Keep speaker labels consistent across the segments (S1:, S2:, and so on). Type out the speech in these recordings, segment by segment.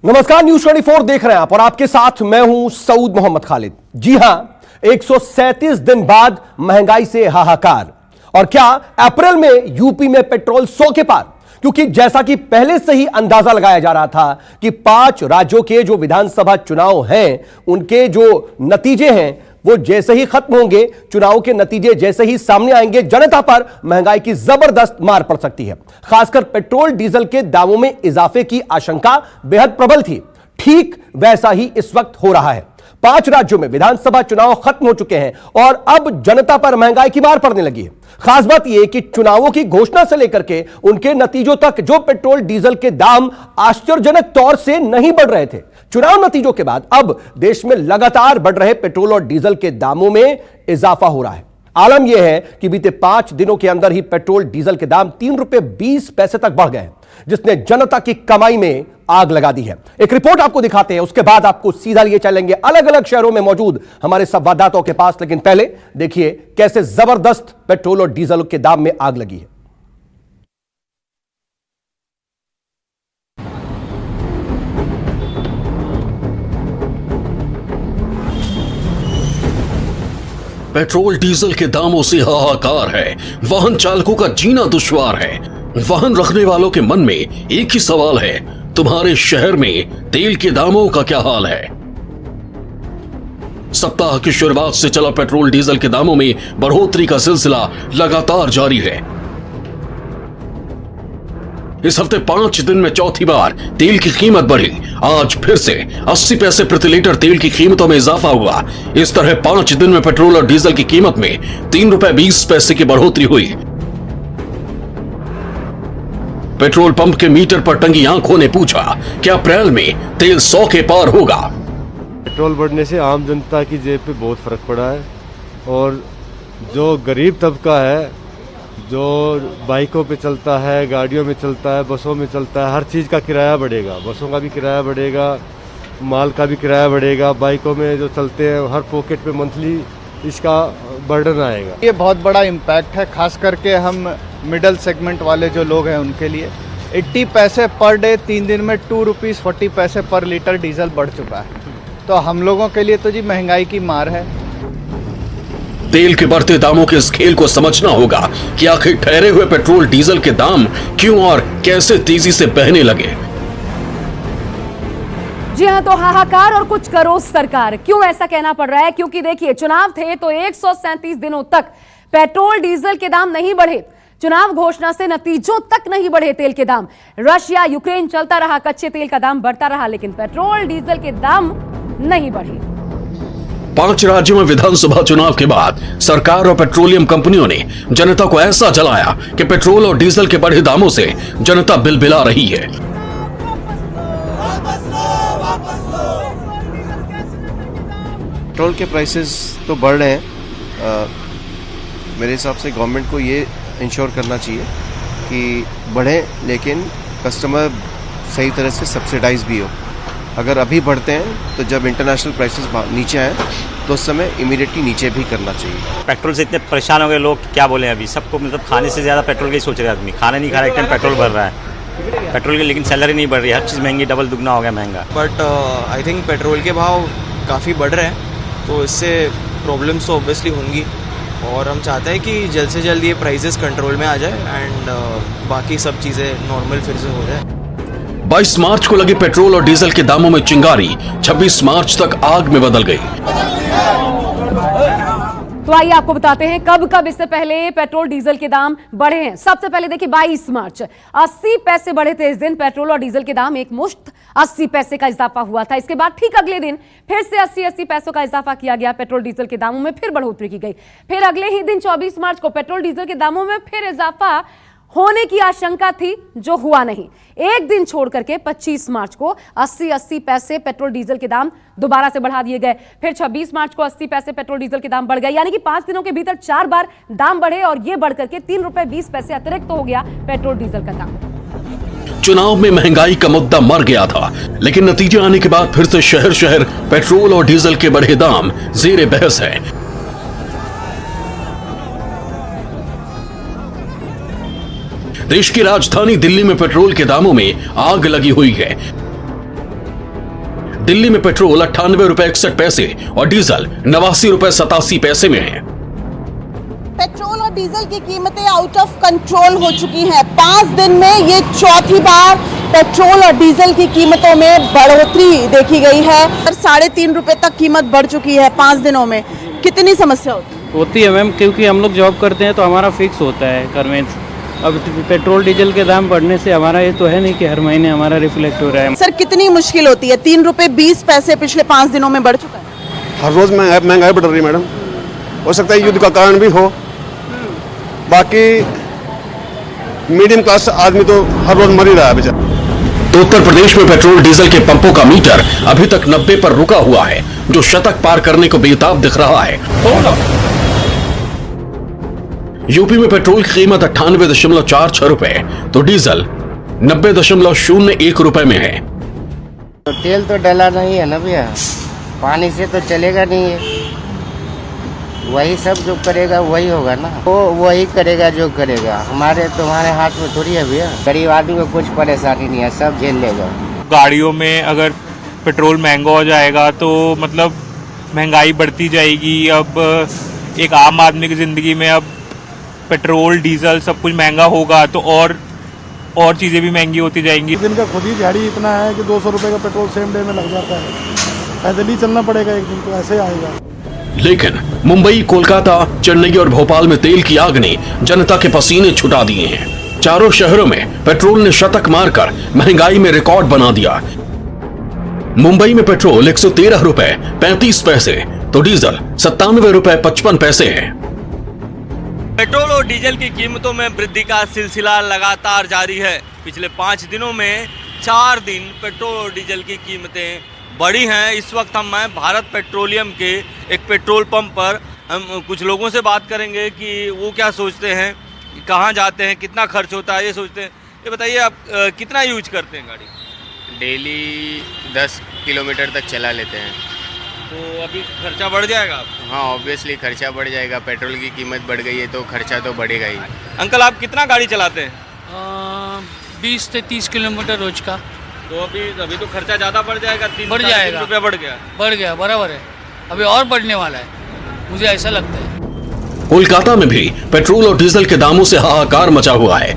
S1: नमस्कार, न्यूज 24 देख रहे हैं आप और आपके साथ मैं हूं सऊद मोहम्मद खालिद। जी हां, 137 दिन बाद महंगाई से हाहाकार। और क्या अप्रैल में यूपी में पेट्रोल 100 के पार? क्योंकि जैसा कि पहले से ही अंदाजा लगाया जा रहा था कि 5 राज्यों के जो विधानसभा चुनाव हैं उनके जो नतीजे हैं वो जैसे ही खत्म होंगे, चुनाव के नतीजे जैसे ही सामने आएंगे, जनता पर महंगाई की जबरदस्त मार पड़ सकती है। खासकर पेट्रोल डीजल के दामों में इजाफे की आशंका बेहद प्रबल थी। ठीक वैसा ही इस वक्त हो रहा है। 5 राज्यों में विधानसभा चुनाव खत्म हो चुके हैं और अब जनता पर महंगाई की मार पड़ने लगी है। खास बात यह कि चुनावों की घोषणा से लेकर के उनके नतीजों तक जो पेट्रोल डीजल के दाम आश्चर्यजनक तौर से नहीं बढ़ रहे थे, चुनाव नतीजों के बाद अब देश में लगातार बढ़ रहे पेट्रोल और डीजल के दामों में इजाफा हो रहा है। आलम यह है कि बीते 5 दिनों के अंदर ही पेट्रोल डीजल के दाम 3 रुपए 20 पैसे तक बढ़ गए, जिसने जनता की कमाई में आग लगा दी है। एक रिपोर्ट आपको दिखाते हैं, उसके बाद आपको सीधा लिए चलेंगे अलग अलग शहरों में मौजूद हमारे संवाददाताओं के पास। लेकिन पहले देखिए कैसे जबरदस्त पेट्रोल और डीजल के दाम में आग लगी है।
S2: पेट्रोल डीजल के दामों से हाहाकार है। वाहन चालकों का जीना दुश्वार है। वाहन रखने वालों के मन में एक ही सवाल है, तुम्हारे शहर में तेल के दामों का क्या हाल है? सप्ताह की शुरुआत से चला पेट्रोल डीजल के दामों में बढ़ोतरी का सिलसिला लगातार जारी है। इस हफ्ते 5 दिन में चौथी बार तेल की कीमत बढ़ी। आज फिर से 80 पैसे प्रति लीटर तेल की कीमतों में इजाफा हुआ। इस तरह 5 दिन में पेट्रोल और डीजल की कीमत में 3 रुपए 20 पैसे की बढ़ोतरी हुई। पेट्रोल पंप के मीटर पर टंगी आंखों ने पूछा, क्या अप्रैल में तेल 100 के पार होगा?
S3: पेट्रोल बढ़ने से आम जनता की जेब पे बहुत फर्क पड़ा है और जो गरीब तबका है, जो बाइकों पे चलता है, गाड़ियों में चलता है, बसों में चलता है, हर चीज़ का किराया बढ़ेगा। बसों का भी किराया बढ़ेगा, माल का भी किराया बढ़ेगा। बाइकों में जो चलते हैं हर पॉकेट पे मंथली इसका बर्डन आएगा।
S4: ये बहुत बड़ा इम्पैक्ट है, खास करके हम मिडिल सेगमेंट वाले जो लोग हैं उनके लिए। 80 पैसे पर डे 3 दिन में 2 रुपीज़ 40 पैसे पर लीटर डीजल बढ़ चुका है। तो हम लोगों के लिए तो जी महंगाई की मार है।
S2: तेल के बढ़ते दामों के इस खेल को समझना होगा कि आखिर ठहरे हुए पेट्रोल डीजल के दाम क्यों और कैसे तेजी से बहने लगे।
S5: जी हां, तो हाहाकार और कुछ करो सरकार। क्यों ऐसा कहना पड़ रहा है? क्योंकि देखिए, चुनाव थे तो 137 दिनों तक पेट्रोल डीजल के दाम नहीं बढ़े। चुनाव घोषणा से नतीजों तक नहीं बढ़े तेल के दाम। रशिया यूक्रेन चलता रहा, कच्चे तेल का दाम बढ़ता रहा, लेकिन पेट्रोल डीजल के दाम नहीं बढ़े।
S2: 5 राज्यों में विधानसभा चुनाव के बाद सरकार और पेट्रोलियम कंपनियों ने जनता को ऐसा जलाया कि पेट्रोल और डीजल के बढ़े दामों से जनता बिलबिला रही है।
S6: पेट्रोल के प्राइसेस तो बढ़ रहे हैं। मेरे हिसाब से गवर्नमेंट को ये इंश्योर करना चाहिए कि बढ़े, लेकिन कस्टमर सही तरह से सब्सिडाइज भी हो। अगर अभी बढ़ते हैं तो जब इंटरनेशनल प्राइसेस नीचे आए तो उस समय इमीडिएटली नीचे भी करना चाहिए।
S7: पेट्रोल से इतने परेशान हो गए लोग, क्या बोले अभी सबको, मतलब खाने से ज़्यादा पेट्रोल का ही सोच रहे आदमी। खाना नहीं खा रहा, एक टाइम पेट्रोल भर रहा है पेट्रोल की, लेकिन सैलरी नहीं बढ़ रही, हर चीज़ महंगी, डबल दुगना हो गया महंगा।
S8: बट आई थिंक पेट्रोल के भाव काफ़ी बढ़ रहे हैं, तो इससे प्रॉब्लम्स तो ऑब्वियसली होंगी और हम चाहते हैं कि जल्द से जल्द ये प्राइसेस कंट्रोल में आ जाए एंड बाकी सब चीज़ें नॉर्मल फिर से हो जाए।
S2: 22 मार्च को लगी पेट्रोल और डीजल के दामों में चिंगारी 26 मार्च तक आग में बदल गई।
S5: तो आइए आपको बताते हैं कब कब इससे पहले पेट्रोल डीजल के दाम बढ़े हैं। सबसे पहले देखिए, 22 मार्च 80 पैसे बढ़े थे। इस दिन पेट्रोल और डीजल के दाम एक मुश्त 80 पैसे का इजाफा हुआ था। इसके बाद ठीक अगले दिन फिर से 80 पैसों का इजाफा किया गया। पेट्रोल डीजल के दामों में फिर बढ़ोतरी की गई। फिर अगले ही दिन 24 मार्च को पेट्रोल डीजल के दामों में फिर इजाफा होने की आशंका थी, जो हुआ नहीं। एक दिन छोड़ करके 25 मार्च को 80 पैसे पेट्रोल डीजल के दाम दोबारा से बढ़ा दिए गए। फिर 26 मार्च को 80 पैसे पेट्रोल डीजल के दाम बढ़ गए। यानी कि 5 दिनों के भीतर 4 बार दाम बढ़े और ये बढ़ करके 3 रुपए 20 पैसे अतिरिक्त हो गया पेट्रोल डीजल का दाम।
S2: चुनाव में महंगाई का मुद्दा मर गया था, लेकिन नतीजे आने के बाद फिर से शहर शहर पेट्रोल और डीजल के बढ़े दाम जेरे बहस है। देश की राजधानी दिल्ली में पेट्रोल के दामों में आग लगी हुई है। दिल्ली में पेट्रोल 98 रुपए 61 पैसे और डीजल 89 रुपए 87 पैसे में है।
S9: पेट्रोल और डीजल की कीमतें आउट ऑफ कंट्रोल हो चुकी हैं। 5 दिन में ये चौथी बार पेट्रोल और डीजल की कीमतों में बढ़ोतरी देखी गई है। 3.5 रुपए तक कीमत बढ़ चुकी है 5 दिनों में। कितनी समस्या होती
S10: है मैम, क्योंकि हम लोग जॉब करते हैं तो हमारा फिक्स होता है कन्वेंस। अब पेट्रोल डीजल के दाम बढ़ने से हमारा ये तो है नहीं कि हर महीने हमारा रिफ्लेक्ट हो रहा है।
S9: सर कितनी मुश्किल होती है? 3 रुपए 20 पैसे पिछले 5 दिनों में बढ़ चुका है।
S11: हर रोज महंगाई बढ़ रही है मैडम। हो सकता है युद्ध का कारण भी हो, बाकी मीडियम क्लास आदमी तो हर रोज मर ही रहा है बेचारा।
S2: तो उत्तर प्रदेश में पेट्रोल डीजल के पंपों का मीटर अभी तक 90 पर रुका हुआ है, जो शतक पार करने को बेताब दिख रहा है। यूपी में पेट्रोल की कीमत 98.46 रुपए तो डीजल 90.01 रुपए में है।
S12: तो तेल तो डला नहीं है ना भैया, पानी से तो चलेगा नहीं है। वही सब जो करेगा वही होगा ना, वो वही करेगा जो करेगा। हमारे तुम्हारे हाथ में थोड़ी है भैया। गरीब आदमी को कुछ परेशानी नहीं है, सब झेल लेगा।
S13: गाड़ियों में अगर पेट्रोल महंगा हो जाएगा तो मतलब महंगाई बढ़ती जाएगी। अब एक आम आदमी की ज़िंदगी में अब पेट्रोल डीजल सब कुछ महंगा होगा तो और चीज़ें भी महंगी होती जाएंगी।
S11: दिन का खुद ही दिहाड़ी इतना है कि 200 रुपये का पेट्रोल सेम डे में लग जाता है। पैदल ही चलना पड़ेगा एक दिन, तो ऐसे आएगा।
S2: लेकिन मुंबई, कोलकाता, चेन्नई और भोपाल में तेल की आग ने जनता के पसीने छुटा दिए हैं। चारों शहरों में पेट्रोल ने शतक मारकर महंगाई में रिकॉर्ड बना दिया। मुंबई में पेट्रोल 113 रुपए 35 पैसे तो डीजल 97 रुपए 55 पैसे है।
S14: पेट्रोल और डीजल की कीमतों में वृद्धि का सिलसिला लगातार जारी है। पिछले 5 दिनों में 4 दिन पेट्रोल और डीजल की कीमतें बढ़ी हैं। इस वक्त हम हैं भारत पेट्रोलियम के एक पेट्रोल पंप पर। हम कुछ लोगों से बात करेंगे कि वो क्या सोचते हैं, कहाँ जाते हैं, कितना खर्च होता है, ये सोचते हैं। ये बताइए आप कितना यूज करते हैं गाड़ी?
S15: डेली 10 किलोमीटर तक चला लेते हैं।
S14: तो अभी खर्चा बढ़ जाएगा आपका?
S15: हाँ, ऑब्वियसली खर्चा बढ़ जाएगा। पेट्रोल की कीमत बढ़ गई है तो खर्चा तो बढ़ेगा ही।
S14: अंकल आप कितना गाड़ी चलाते हैं?
S10: 20 से 30 किलोमीटर रोज का।
S14: तो अभी तो खर्चा ज़्यादा बढ़ जाएगा।
S10: 3
S14: रुपया बढ़ गया
S10: बराबर है। अभी और बढ़ने वाला है, मुझे ऐसा लगता है।
S2: कोलकाता में भी पेट्रोल और डीजल के दामों से हाहाकार मचा हुआ है।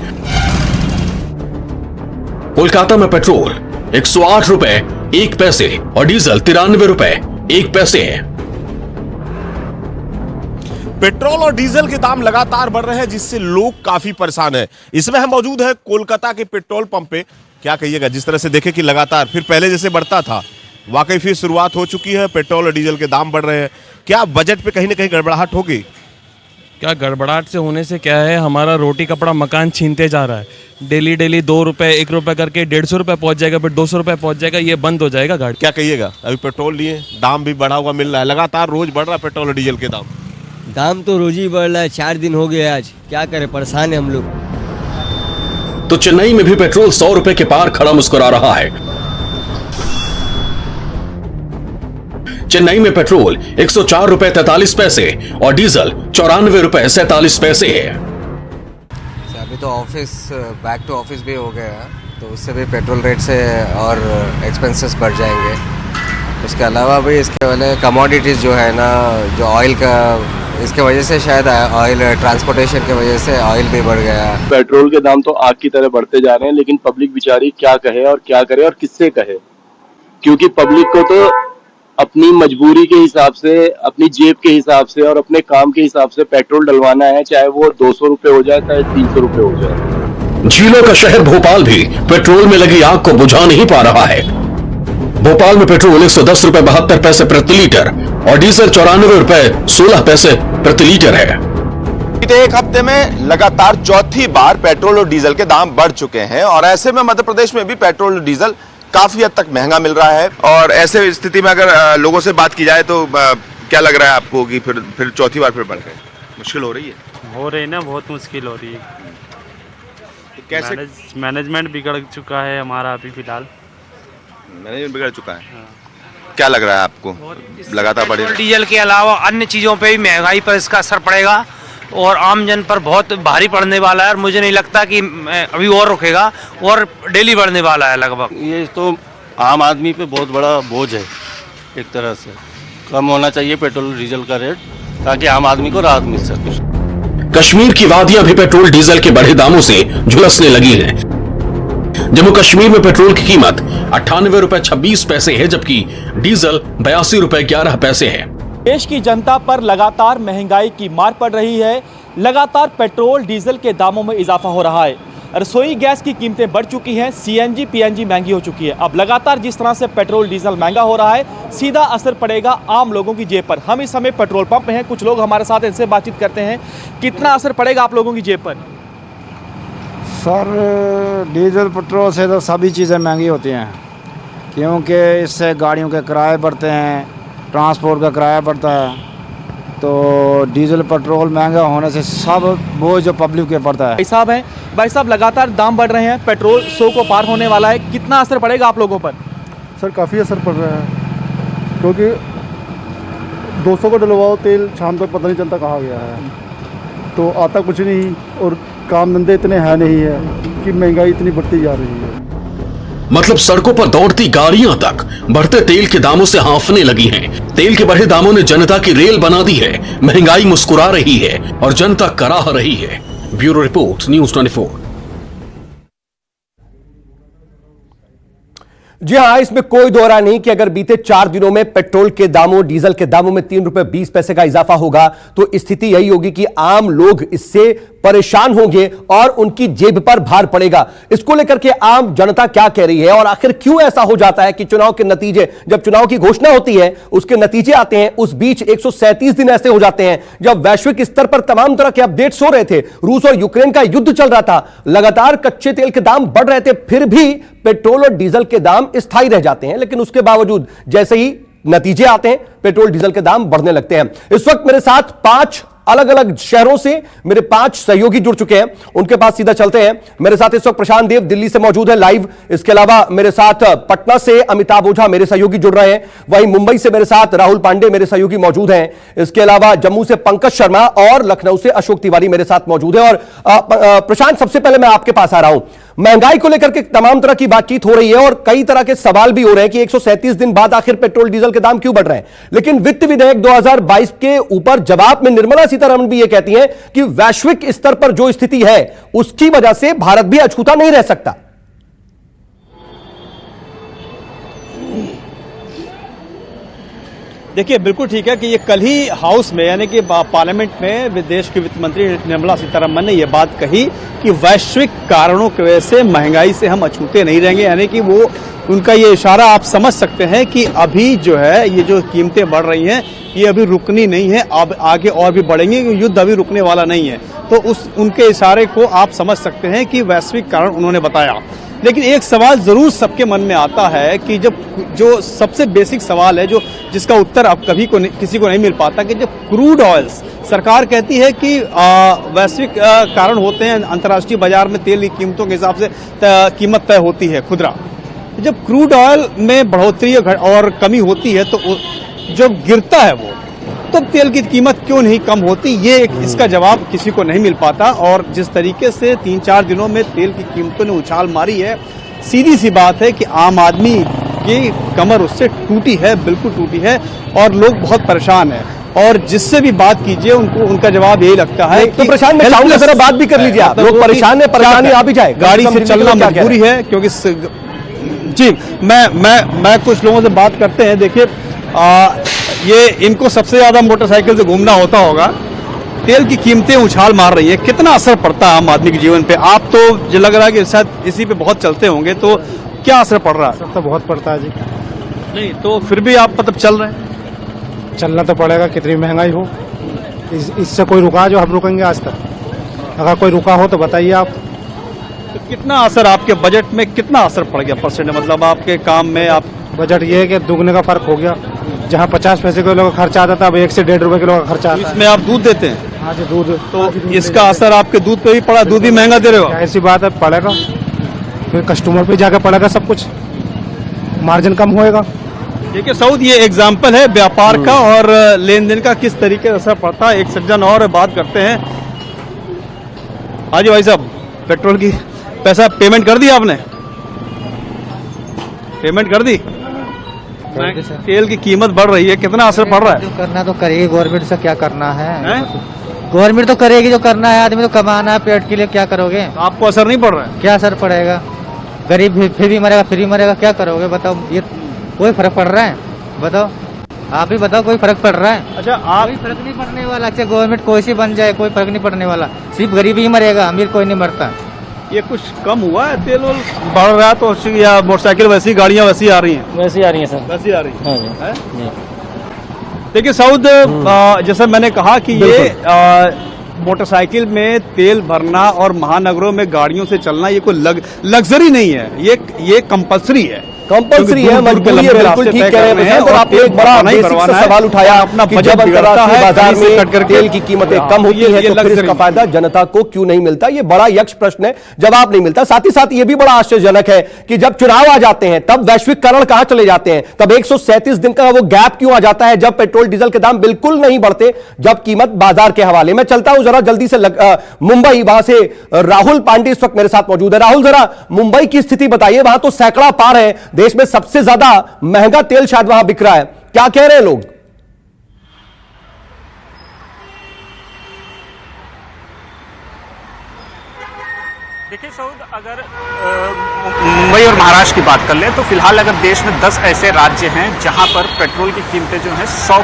S2: कोलकाता में पेट्रोल 108 रुपए 1 पैसे और डीजल 93 रुपए 1 पैसे है।
S16: पेट्रोल और डीजल के दाम लगातार बढ़ रहे हैं, जिससे लोग काफी परेशान हैं। इसमें हम मौजूद है कोलकाता के पेट्रोल पंप पे। क्या कहिएगा, जिस तरह से देखे कि लगातार फिर पहले जैसे बढ़ता था, वाकई फिर शुरुआत हो चुकी है। पेट्रोल और डीजल के दाम बढ़ रहे हैं। क्या बजट पे कहीं ना कहीं गड़बड़ाहट होगी?
S17: क्या गड़बड़ाहट से होने से क्या है, हमारा रोटी कपड़ा मकान छीनते जा रहा है। डेली 2 रुपए 1 रुपए करके 150 रुपए पहुंच जाएगा, फिर 200 रुपए पहुंच जाएगा। ये बंद हो जाएगा गाड़ी।
S16: क्या कहिएगा, अभी पेट्रोल लिए दाम भी बढ़ा हुआ मिल रहा है, लगातार रोज बढ़ रहा है पेट्रोल और डीजल के
S18: दाम तो रोज ही बढ़ रहा है। 4 दिन हो गए आज, क्या करें, परेशान है हम लोग।
S2: तो चेन्नई में भी पेट्रोल 100 रुपए के पार खड़ा मुस्कुरा रहा है। चेन्नई में पेट्रोल 104 रुपए 43 पैसे और डीजल 94 रुपए 47 पैसे है।
S19: अभी तो ऑफिस बैक टू ऑफिस भी हो गया है, तो उससे भी पेट्रोल रेट से और एक्सपेंसेस बढ़ जाएंगे। उसके अलावा भी इसके वाले कमोडिटीज़ जो है ना, जो ऑयल का, इसके वजह से शायद ऑयल ट्रांसपोर्टेशन की वजह से ऑयल भी बढ़ गया।
S20: पेट्रोल के दाम तो आग की तरह बढ़ते जा रहे हैं, लेकिन पब्लिक बेचारी क्या कहे और क्या करे और किससे कहे, क्योंकि पब्लिक को तो अपनी मजबूरी के हिसाब से, अपनी जेब के हिसाब से और अपने काम के हिसाब से पेट्रोल डलवाना है, चाहे वो 200 रुपए हो जाए चाहे 300 रुपए हो जाए।
S2: झीलों का शहर भोपाल भी पेट्रोल में लगी आग को बुझा नहीं पा रहा है। भोपाल में पेट्रोल 110 रुपए 72 पैसे प्रति लीटर और डीजल 94 रुपए 16 पैसे प्रति लीटर है।
S21: बीते एक हफ्ते में लगातार चौथी बार पेट्रोल और डीजल के दाम बढ़ चुके हैं और ऐसे में मध्य प्रदेश में भी पेट्रोल और डीजल काफी हद तक महंगा मिल रहा है। और ऐसे स्थिति में अगर लोगों से बात की जाए तो क्या लग रहा है आपको कि फिर चौथी बार फिर बढ़ गए? मुश्किल हो रही है
S22: ना, बहुत मुश्किल हो रही है।
S21: तो कैसे
S22: मैनेजमेंट बिगड़ चुका है हमारा, अभी फिलहाल
S21: मैनेजमेंट बिगड़ चुका है। क्या लग रहा है आपको? लगातार बढ़े
S23: डीजल के अलावा अन्य चीज़ों पे भी महंगाई पर इसका असर पड़ेगा और आम जन पर बहुत भारी पड़ने वाला है। और मुझे नहीं लगता कि अभी और रुकेगा और डेली बढ़ने वाला है लगभग।
S24: ये तो
S1: आम आदमी पे बहुत बड़ा बोझ है। एक तरह से कम होना चाहिए पेट्रोल डीजल का रेट, ताकि आम आदमी को राहत मिल सके।
S2: कश्मीर की वादियां भी पेट्रोल डीजल के बढ़े दामों से झुलसने लगी हैं। जम्मू कश्मीर में पेट्रोल की कीमत 98 रुपए 26 पैसे है, जबकि डीजल 82 रुपए 11 पैसे है।
S3: देश की जनता पर लगातार महंगाई की मार पड़ रही है। लगातार पेट्रोल डीजल के दामों में इजाफा हो रहा है। रसोई गैस की कीमतें बढ़ चुकी हैं, सीएनजी पीएनजी महंगी हो चुकी है। अब लगातार जिस तरह से पेट्रोल डीजल महंगा हो रहा है, सीधा असर पड़ेगा आम लोगों की जेब पर। हम इस समय पेट्रोल पंप में हैं, कुछ लोग हमारे साथ इनसे बातचीत करते हैं। कितना असर पड़ेगा आप लोगों की जेब पर?
S4: सर, डीजल पेट्रोल से तो सभी चीज़ें महंगी होती हैं, क्योंकि इससे गाड़ियों के किराए बढ़ते हैं, ट्रांसपोर्ट का किराया बढ़ता है। तो डीजल पेट्रोल महंगा होने से सब बोझ जो पब्लिक के पड़ता है।
S3: भाई साहब लगातार दाम बढ़ रहे हैं, पेट्रोल 100 को पार होने वाला है। कितना असर पड़ेगा आप लोगों पर?
S24: सर काफ़ी असर पड़ रहा है, क्योंकि 200 को डलवाओ तेल, शाम तक पता नहीं चलता कहाँ गया है, तो आता कुछ नहीं और काम धंधे इतने हैं नहीं है कि महंगाई इतनी बढ़ती जा रही है।
S2: मतलब सड़कों पर दौड़ती गाड़ियां तक बढ़ते तेल के दामों से हांफने लगी हैं। तेल के बढ़े दामों ने जनता की रेल बना दी है। महंगाई मुस्कुरा रही है और जनता कराह रही है। Bureau report, news 24।
S25: जी हाँ, इसमें कोई दो राय नहीं कि अगर बीते 4 दिनों में पेट्रोल के दामों, डीजल के दामों में 3 रुपए 20 पैसे का इजाफा होगा तो स्थिति यही होगी कि आम लोग इससे परेशान होंगे और उनकी जेब पर भार पड़ेगा। इसको लेकर के आम जनता क्या कह रही है और आखिर क्यों ऐसा हो जाता है कि चुनाव के नतीजे, जब चुनाव की घोषणा होती है, उसके नतीजे आते हैं, उस बीच 137 दिन ऐसे हो जाते हैं जब वैश्विक स्तर पर तमाम तरह के अपडेट्स हो रहे थे। रूस और यूक्रेन का युद्ध चल रहा था, लगातार कच्चे तेल के दाम बढ़ रहे थे, फिर भी पेट्रोल और डीजल के दाम स्थायी रह जाते हैं। लेकिन उसके बावजूद जैसे ही नतीजे आते हैं, पेट्रोल डीजल के दाम बढ़ने लगते हैं। इस वक्त मेरे साथ 5 अलग अलग शहरों से मेरे 5 सहयोगी जुड़ चुके हैं, उनके पास सीधा चलते हैं। मेरे साथ इस वक्त प्रशांत देव दिल्ली से मौजूद है लाइव। इसके अलावा मेरे साथ पटना से अमिताभ ओझा मेरे सहयोगी जुड़ रहे हैं। वहीं मुंबई से मेरे साथ राहुल पांडे मेरे सहयोगी मौजूद हैं। इसके अलावा जम्मू से पंकज शर्मा और लखनऊ से अशोक तिवारी मेरे साथ मौजूद है। और प्रशांत, सबसे पहले मैं आपके पास आ रहा हूं। महंगाई को लेकर के तमाम तरह की बातचीत हो रही है और कई तरह के सवाल भी हो रहे हैं कि 137 दिन बाद आखिर पेट्रोल डीजल के दाम क्यों बढ़ रहे हैं। लेकिन वित्त विधेयक 2022 के ऊपर जवाब में निर्मला सीतारमण भी यह कहती हैं कि वैश्विक स्तर पर जो स्थिति है उसकी वजह से भारत भी अछूता नहीं रह सकता।
S3: देखिए, बिल्कुल ठीक है कि ये कल ही हाउस में यानी कि पार्लियामेंट में विदेश की वित्त मंत्री निर्मला सीतारमण ने यह बात कही कि वैश्विक कारणों की वजह से महंगाई से हम अछूते नहीं रहेंगे। यानी कि वो उनका ये इशारा आप समझ सकते हैं कि अभी जो है ये जो कीमतें बढ़ रही हैं ये अभी रुकनी नहीं है, अब आगे और भी बढ़ेंगे, युद्ध अभी रुकने वाला नहीं है। तो उनके इशारे को आप समझ सकते हैं कि वैश्विक कारण उन्होंने बताया। लेकिन एक सवाल जरूर सबके मन में आता है कि जब जो सबसे बेसिक सवाल है, जो जिसका उत्तर अब कभी किसी को नहीं मिल पाता, कि जब क्रूड ऑयल्स सरकार कहती है कि वैश्विक कारण होते हैं, अंतर्राष्ट्रीय बाजार में तेल की कीमतों के हिसाब से कीमत तय होती है खुदरा। जब क्रूड ऑयल में बढ़ोतरी और कमी होती है तो जब गिरता है वो, तब तेल की कीमत क्यों नहीं कम होती, ये इसका जवाब किसी को नहीं मिल पाता। और जिस तरीके से 3-4 दिनों में तेल की कीमतों ने उछाल मारी है, सीधी सी बात है कि आम आदमी की कमर उससे टूटी है, बिल्कुल टूटी है और लोग बहुत परेशान हैं। और जिससे भी बात कीजिए उनका जवाब यही लगता है
S25: तो प्रशांत, मैं चाहूंगा जरा बात भी कर लीजिए आप। लोग परेशान है, परेशानी आ भी जाए,
S3: गाड़ी से चलना मजबूरी है। क्योंकि जी मैं कुछ लोगों से बात करते हैं। देखिए, ये इनको सबसे ज्यादा मोटरसाइकिल से घूमना होता होगा। तेल की कीमतें उछाल मार रही है, कितना असर पड़ता है आम आदमी के जीवन पे? आप तो जो लग रहा है कि शायद इसी पे बहुत चलते होंगे, तो क्या असर पड़ रहा है?
S24: असर तो बहुत पड़ता है जी।
S3: नहीं तो फिर भी आप मतलब चल रहे हैं?
S24: चलना तो पड़ेगा, कितनी महंगाई हो। इससे कोई रुका जो हम रुकेंगे आज तक? अगर कोई रुका हो तो बताइए आप।
S3: तो कितना असर आपके बजट में, कितना असर पड़ गया परसेंट, मतलब आपके काम में? आप
S24: बजट ये है कि दुगने का फर्क हो गया। जहाँ 50 पैसे किलो का खर्चा आता था, अब 1 से 1.5 रुपए किलो का खर्चा आता है।
S3: इसमें आप दूध देते हैं?
S24: हाँ जी, दूध।
S3: तो इसका असर आपके दूध पे भी पड़ा? दूध भी महंगा दे रहे हो?
S24: ऐसी बात है, पड़ेगा, फिर कस्टमर पे जाकर पड़ेगा, सब कुछ मार्जिन कम होएगा।
S3: देखिए सऊद, ये एग्जाम्पल है व्यापार का और लेन देन का, किस तरीके से असर पड़ता है। एक सज्जन और बात करते हैं। हाँ जी भाई साहब, पेट्रोल की पैसा पेमेंट कर दिया आपने? पेमेंट कर दी?
S18: सर।
S3: तेल की कीमत बढ़ रही है, कितना असर पड़ रहा है?
S18: जो करना तो करेगी गवर्नमेंट से, क्या करना है गवर्नमेंट तो करेगी, जो करना है आदमी तो कमाना है पेट के लिए, क्या करोगे?
S3: आपको असर नहीं पड़ रहा है?
S18: क्या असर पड़ेगा? गरीब भी फिर भी मरेगा, फ्री मरेगा, क्या करोगे बताओ? ये कोई फर्क पड़ रहा है? बताओ, आप ही बताओ, कोई फर्क पड़ रहा है?
S3: अच्छा, आप
S18: कोई फर्क नहीं पड़ने वाला, चाहे गवर्नमेंट कोई सी बन जाए, कोई फर्क नहीं पड़ने वाला, सिर्फ गरीब ही मरेगा, अमीर कोई नहीं मरता।
S3: ये कुछ कम हुआ है? तेल वोल बढ़ रहा है तो या मोटरसाइकिल वैसी, गाड़ियाँ वैसी आ रही हैं?
S10: वैसे आ रही है सर।
S3: वैसी आ रही हैं।
S10: हाँ जी।
S3: देखिए सऊद, जैसा मैंने कहा कि ये मोटरसाइकिल में तेल भरना और महानगरों में गाड़ियों से चलना ये कोई लग्जरी नहीं है, ये कंपल्सरी है।
S25: कंपल्सरी है, मजबूरी है, बिल्कुल ठीक कह रहे हैं। और आपने एक बड़ा बेसिक सा सवाल उठाया
S3: अपना
S25: कि
S3: बजट
S25: जब अंतर्राष्ट्रीय बाजार में तेल की कीमतें कम होती है तो फिर इसका फायदा जनता को क्यों नहीं मिलता? ये बड़ा यक्ष प्रश्न है, जवाब नहीं मिलता। साथ ही साथ ये भी बड़ा आश्चर्यजनक है कि जब चुनाव आ जाते हैं तब वैश्वीकरण कहां चले जाते हैं, तब 137 दिन का वो गैप क्यों आ जाता है जब पेट्रोल डीजल के दाम बिल्कुल नहीं बढ़ते, जब कीमत बाजार के हवाले। मैं चलता हूं जरा जल्दी से मुंबई, वहां से राहुल पांडे इस वक्त मेरे साथ मौजूद है। राहुल, जरा मुंबई की स्थिति बताइए। वहां तो सैकड़ा पार है, देश में सबसे ज्यादा महंगा तेल शायद वहां बिक रहा है, क्या कह रहे हैं लोग?
S5: देखिए सऊद, अगर मुंबई और महाराष्ट्र की बात कर लें तो फिलहाल अगर देश में 10 ऐसे राज्य हैं जहां पर पेट्रोल की कीमतें जो हैं 100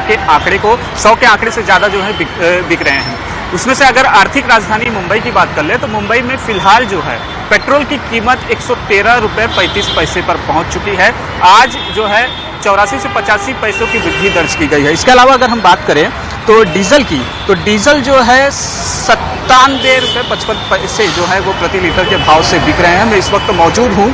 S5: के आंकड़े से ज़्यादा जो है बिक रहे हैं। उसमें से अगर आर्थिक राजधानी मुंबई की बात कर लें तो मुंबई में फिलहाल जो है पेट्रोल की कीमत 113 रुपये 35 पैसे पर पहुंच चुकी है। आज जो है 84 से 85 पैसों की वृद्धि दर्ज की गई है। इसके अलावा अगर हम बात करें तो डीजल की, तो डीजल जो है 97 रुपये 55 पैसे जो है वो प्रति लीटर के भाव से बिक रहे हैं। मैं इस वक्त मौजूद हूँ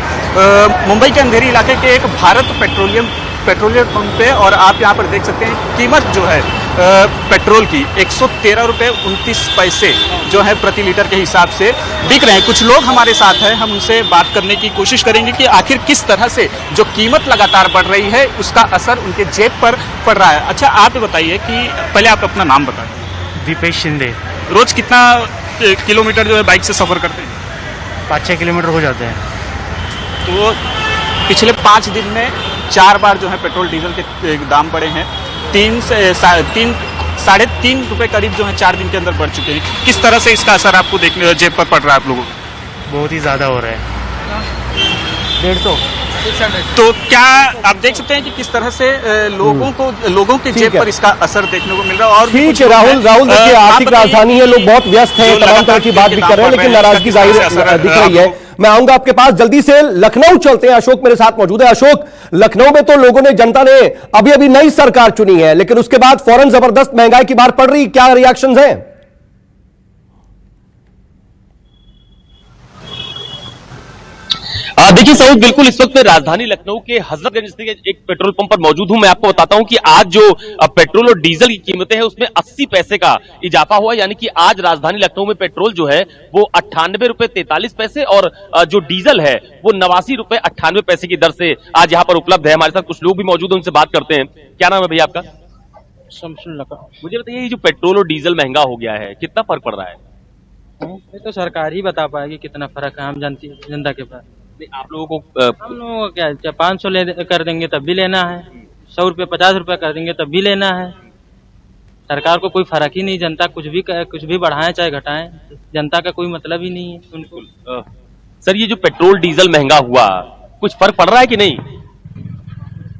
S5: मुंबई के अंधेरी इलाके के एक भारत पेट्रोलियम पंप पे, और आप यहाँ पर देख सकते हैं कीमत जो है पेट्रोल की 113 रुपये 29 पैसे जो है प्रति लीटर के हिसाब से बिक रहे हैं। कुछ लोग हमारे साथ हैं, हम उनसे बात करने की कोशिश करेंगे कि आखिर किस तरह से जो कीमत लगातार बढ़ रही है उसका असर उनके जेब पर पड़ रहा है। अच्छा, आप बताइए कि पहले आप अपना नाम बताएं।
S22: दीपेश शिंदे।
S5: रोज कितना किलोमीटर जो है बाइक से सफ़र करते हैं?
S22: 5-6 किलोमीटर हो जाते हैं।
S5: तो पिछले 5 दिन में 4 बार जो है पेट्रोल डीजल के दाम बढ़े हैं। 3.5 रुपये करीब जो है 4 दिन के अंदर बढ़ चुके हैं। किस तरह से इसका असर आपको देखने जेब पर पड़ रहा है आप लोगों को?
S22: बहुत ही ज़्यादा हो रहा है। 150।
S5: तो क्या आप देख सकते हैं कि किस तरह से लोगों के जेब पर इसका असर देखने को मिल रहा है? और
S25: ठीक है राहुल, देखिए आर्थिक राजधानी है, लोग बहुत व्यस्त हैं, तमाम तरह की बात भी कर रहे हैं, लेकिन नाराजगी जाहिर दिख रही है। मैं आऊंगा आपके पास, जल्दी से लखनऊ चलते हैं। अशोक मेरे साथ मौजूद है। अशोक, लखनऊ में तो जनता ने अभी नई सरकार चुनी है, लेकिन उसके बाद फौरन जबरदस्त महंगाई की बात पड़ रही, क्या रिएक्शंस हैं?
S6: देखिए सऊद, बिल्कुल इस वक्त राजधानी लखनऊ के हजरतगंज स्थित एक पेट्रोल पंप पर मौजूद हूं। मैं आपको बताता हूं कि आज जो पेट्रोल और डीजल की कीमतें हैं उसमें 80 पैसे का इजाफा हुआ, यानी कि आज राजधानी लखनऊ में पेट्रोल जो है वो 98 रुपए 43 पैसे और जो डीजल है वो 89 रुपए 98 पैसे की दर से आज यहाँ पर उपलब्ध है। हमारे साथ कुछ लोग भी मौजूद हैं, उनसे बात करते हैं। क्या नाम है भैया आपका? मुझे बताइए, ये जो पेट्रोल और डीजल महंगा हो गया है, कितना फर्क पड़ रहा है?
S10: ये तो सरकार ही बता पाएगी कितना फर्क है आम जनता के पास।
S6: आप लोगों को
S10: हम लोगों को क्या 500 कर देंगे तब भी लेना है, 100 रुपये 50 रुपये कर देंगे तब भी लेना है। सरकार को कोई फर्क ही नहीं, जनता कुछ भी बढ़ाएं चाहे घटाएं, जनता का कोई मतलब ही नहीं है उनको।
S6: सर, ये जो पेट्रोल डीजल महंगा हुआ, कुछ फर्क पड़ रहा है कि नहीं?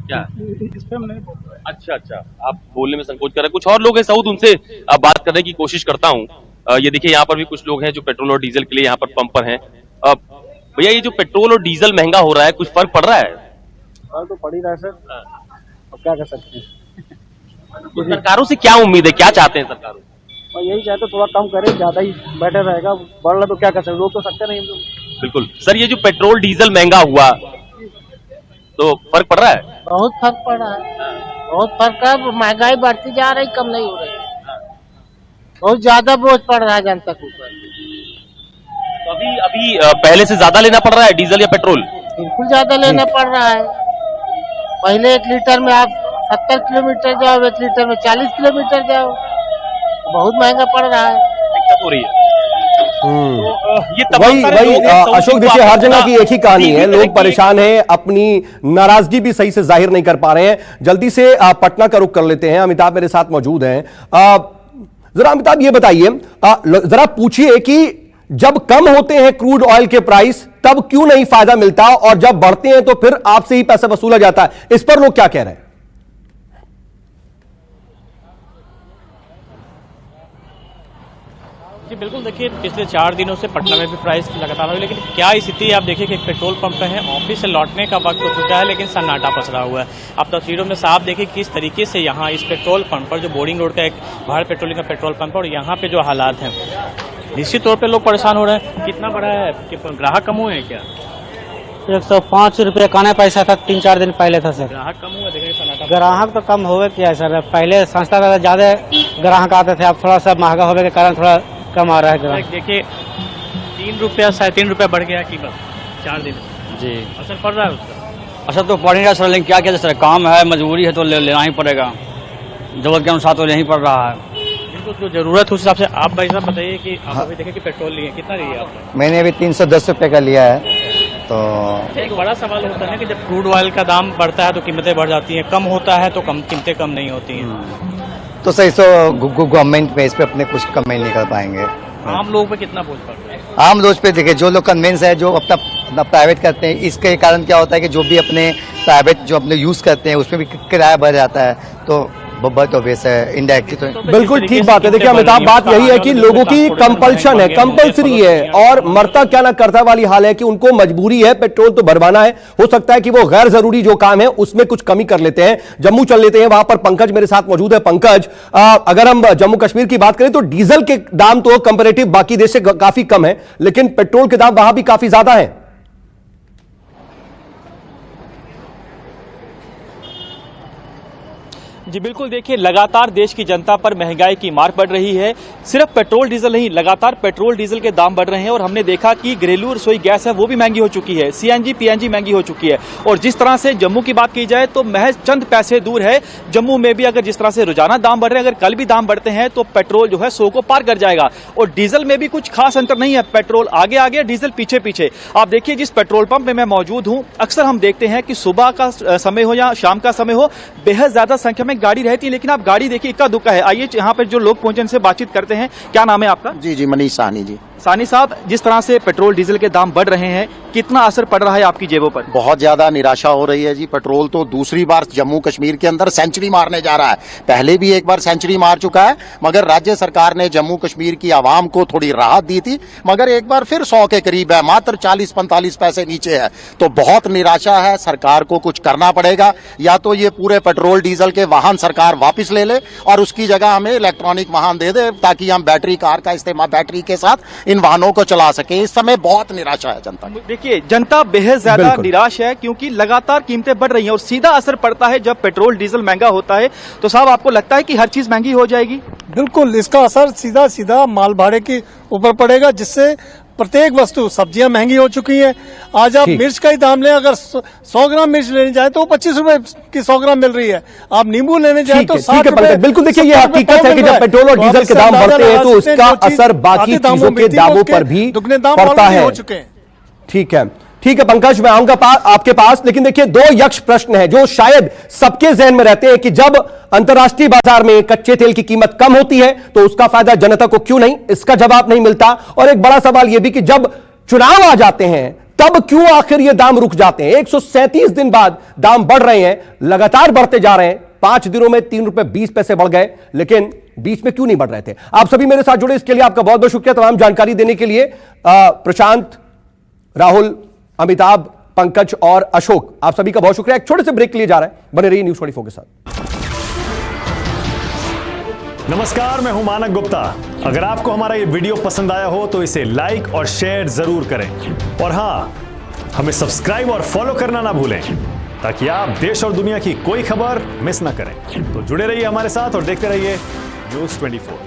S6: क्या
S22: इस पे हम नहीं बोल रहे।
S6: अच्छा, आप बोलने में संकोच कर रहे हैं। कुछ और लोग हैं सऊद, उनसे बात करने की कोशिश करता हूँ। ये देखिए यहाँ पर भी कुछ लोग हैं जो पेट्रोल और डीजल के लिए यहाँ पर पंप पर हैं। भैया, ये जो पेट्रोल और डीजल महंगा हो रहा है, कुछ फर्क पड़ रहा है?
S22: फर्क तो पड़ ही रहा है सर, अब क्या कर सकते हैं।
S6: तो सरकारों से क्या उम्मीद है, क्या चाहते हैं सरकारों?
S22: और यही चाहते थोड़ा कम करें, ज्यादा ही बेटर रहेगा। बढ़ रहा तो क्या कर सकते, रोक तो सकते नहीं।
S6: बिल्कुल सर, ये जो पेट्रोल डीजल महंगा हुआ तो फर्क पड़ रहा है?
S12: बहुत फर्क पड़ रहा है, बहुत फर्क है। महंगाई बढ़ती जा रही, कम नहीं हो रही, बहुत ज्यादा बोझ पड़ रहा है जनता के ऊपर।
S6: तो अभी पहले से ज्यादा लेना पड़ रहा है डीजल या पेट्रोल?
S12: बिल्कुल ज्यादा लेना पड़ रहा है। पहले 1 लीटर में आप 70 किलोमीटर जाओ, 1 लीटर में 40 किलोमीटर जाओ, बहुत महंगा पड़ रहा है।
S6: दिक्कत हो रही है।
S12: तो
S6: ये तमाम
S25: वही
S6: सारे
S25: वही
S6: लोग हैं,
S25: अशोक,
S6: सऊदी
S25: देखिए
S6: को
S25: हर जगह
S6: आपको
S25: की एक ही कहानी है,
S6: तीन
S25: लोग
S6: तरह की-
S25: परेशान हैं, अपनी नाराजगी भी सही से जाहिर नहीं कर पा रहे हैं। जल्दी से पटना का रुख कर लेते हैं, अमिताभ मेरे साथ मौजूद हैं। जरा अमिताभ ये बताइए, जरा पूछिए कि जब कम होते हैं क्रूड ऑयल के प्राइस तब क्यों नहीं फायदा मिलता, और जब बढ़ते हैं तो फिर आपसे ही पैसा वसूला जाता है। इस पर लोग क्या कह रहे हैं?
S7: जी बिल्कुल, देखिए पिछले 4 दिनों से पटना में भी प्राइस लगातार हुई, लेकिन क्या स्थिति है आप देखिए कि एक पेट्रोल पंप पे है, ऑफिस से लौटने का वक्त हो चुका है लेकिन सन्नाटा पसरा हुआ है। आप तस्वीरों में साफ देखिए किस तरीके से यहाँ इस पेट्रोल पंप पर, जो बोर्डिंग रोड का एक भारत पेट्रोलियम का पेट्रोल पंप है, और यहाँ पे जो हालात हैं, निश्चित तौर पे लोग परेशान हो रहे हैं। कितना बड़ा है कि ग्राहक कम हुए हैं क्या?
S22: 105 रुपये काने पैसा था 3-4 दिन पहले था सर।
S7: ग्राहक कम हुआ, देखिए सन्नाटा।
S22: ग्राहक तो कम होवे क्या है सर, पहले संस्था में ज्यादा ग्राहक आते थे, अब थोड़ा सा महंगा होने के कारण थोड़ा कम आ रहा है ग्राहक।
S7: देखिए 3 रुपया 3.5 रुपया बढ़ गया कीमत 4 दिन
S8: जी।
S7: असर पड़ रहा है उसका?
S8: असर तो पड़ नहीं रहा सर, लेकिन क्या किया जाए सर, काम है, मजबूरी है तो लेना ही पड़ेगा, जरूरत के अनुसार तो नहीं पड़ रहा है।
S7: बिल्कुल, जो जरूरत उस हिसाब से। आप भाई साहब बताइए कि आप अभी देखें कि पेट्रोल लिए कितना लिए आपने?
S9: मैंने अभी 310 रुपये का लिया है। तो
S7: एक बड़ा सवाल होता है ना कि जब क्रूड ऑयल का दाम बढ़ता है तो कीमतें बढ़ जाती हैं, कम होता है तो कीमतें कम नहीं होती हैं।
S9: तो सही तो गवर्नमेंट पे इस पे अपने कुछ कमेंट नहीं कर पाएंगे।
S7: आम लोगों पे कितना बोझ पड़ता है?
S9: आम लोग पे देखिए, जो लोग कन्वेंस है, जो अपना प्राइवेट करते हैं, इसके कारण क्या होता है कि जो भी अपने प्राइवेट जो अपने यूज करते हैं उसमें भी किराया बढ़ जाता है, तो बहुत ऑब्वियस है इनडायरेक्टली। तो
S25: बिल्कुल ठीक बात है। देखिए अमिताभ, बात यही है कि लोगों की कंपल्शन है, कंपल्सरी है, और मरता क्या ना करता वाली हाल है कि उनको मजबूरी है, पेट्रोल तो भरवाना है। हो सकता है कि वो गैर जरूरी जो काम है उसमें कुछ कमी कर लेते हैं। जम्मू चल लेते हैं, वहां पर पंकज मेरे साथ मौजूद है। पंकज, अगर हम जम्मू कश्मीर की बात करें तो डीजल के दाम तो कंपेरेटिव बाकी देश से काफी कम है, लेकिन पेट्रोल के दाम वहां भी काफी ज्यादा है।
S7: जी बिल्कुल, देखिए लगातार देश की जनता पर महंगाई की मार पड़ रही है। सिर्फ पेट्रोल डीजल नहीं, लगातार पेट्रोल डीजल के दाम बढ़ रहे हैं, और हमने देखा कि घरेलू रसोई गैस है वो भी महंगी हो चुकी है, सीएनजी पीएनजी महंगी हो चुकी है। और जिस तरह से जम्मू की बात की जाए तो महज चंद पैसे दूर है जम्मू में भी, अगर जिस तरह से रोजाना दाम बढ़ रहे हैं, अगर कल भी दाम बढ़ते हैं तो पेट्रोल जो है 100 को पार कर जाएगा। और डीजल में भी कुछ खास अंतर नहीं है, पेट्रोल आगे आगे डीजल पीछे पीछे। आप देखिए जिस पेट्रोल पंप में मैं मौजूद हूं, अक्सर हम देखते हैं कि सुबह का समय हो या शाम का समय हो, बेहद ज्यादा संख्या में गाड़ी रहती है, लेकिन आप गाड़ी देखिए इक्का दुक्का है। आइए यहाँ पर जो लोग पहुंचे उनसे बातचीत करते हैं। क्या नाम है आपका?
S9: जी मनीष साहनी जी।
S7: सानी साहब, जिस तरह से पेट्रोल डीजल के दाम बढ़ रहे हैं, कितना असर पड़ रहा है आपकी जेबों पर?
S9: बहुत ज्यादा निराशा हो रही है जी। पेट्रोल तो दूसरी बार जम्मू कश्मीर के अंदर सेंचुरी मारने जा रहा है। पहले भी एक बार सेंचुरी मार चुका है, मगर राज्य सरकार ने जम्मू कश्मीर की आवाम को थोड़ी राहत दी थी, मगर एक बार फिर 100 के करीब है, मात्र 40-45 पैसे नीचे है। तो बहुत निराशा है, सरकार को कुछ करना पड़ेगा। या तो ये पूरे पेट्रोल डीजल के वाहन सरकार वापस ले ले और उसकी जगह हमें इलेक्ट्रॉनिक वाहन दे दे, ताकि हम बैटरी कार का इस्तेमाल, बैटरी के साथ इन वाहनों को चला सके। इस समय बहुत निराशा है जनता की।
S7: देखिए जनता बेहद ज्यादा निराश है, क्योंकि लगातार कीमतें बढ़ रही हैं, और सीधा असर पड़ता है जब पेट्रोल डीजल महंगा होता है। तो साहब, आपको लगता है कि हर चीज महंगी हो जाएगी?
S24: बिल्कुल, इसका असर सीधा सीधा माल भाड़े के ऊपर पड़ेगा, जिससे प्रत्येक वस्तु, सब्जियां महंगी हो चुकी हैं। आज आप मिर्च का ही दाम लें, अगर 100 ग्राम मिर्च लेने जाए तो 25 रुपए की 100 ग्राम मिल रही है। आप नींबू लेने जाए तो 60 रुपए।
S25: बिल्कुल, देखिए ये हकीकत है कि जब पेट्रोल और डीजल के दाम बढ़ते हैं तो उसका असर बाकी चीजों के दामों पर भी पड़ता है। ठीक है, ठीक है पंकज, मैं आऊंगा आपके पास, लेकिन देखिए दो यक्ष प्रश्न है जो शायद सबके जहन में रहते हैं कि जब अंतर्राष्ट्रीय बाजार में कच्चे तेल की कीमत कम होती है तो उसका फायदा जनता को क्यों नहीं, इसका जवाब नहीं मिलता। और एक बड़ा सवाल यह भी कि जब चुनाव आ जाते हैं तब क्यों आखिर ये दाम रुक जाते हैं। 137 दिन बाद दाम बढ़ रहे हैं, लगातार बढ़ते जा रहे हैं। 5 दिनों में 3 रुपए 20 पैसे बढ़ गए, लेकिन बीच में क्यों नहीं बढ़ रहे थे। आप सभी मेरे साथ जुड़े, इसके लिए आपका बहुत बहुत शुक्रिया। तमाम जानकारी देने के लिए प्रशांत, राहुल, अमिताभ, पंकज और अशोक, आप सभी का बहुत शुक्रिया। एक छोटे से ब्रेक के लिए जा रहे हैं, बने रहिए न्यूज़ 24 के साथ।
S11: नमस्कार, मैं हूं मानक गुप्ता। अगर आपको हमारा ये वीडियो पसंद आया हो तो इसे लाइक और शेयर जरूर करें, और हां, हमें सब्सक्राइब और फॉलो करना ना भूलें ताकि आप देश और दुनिया की कोई खबर मिस ना करें। तो जुड़े रहिए हमारे साथ और देखते रहिए न्यूज़ 24।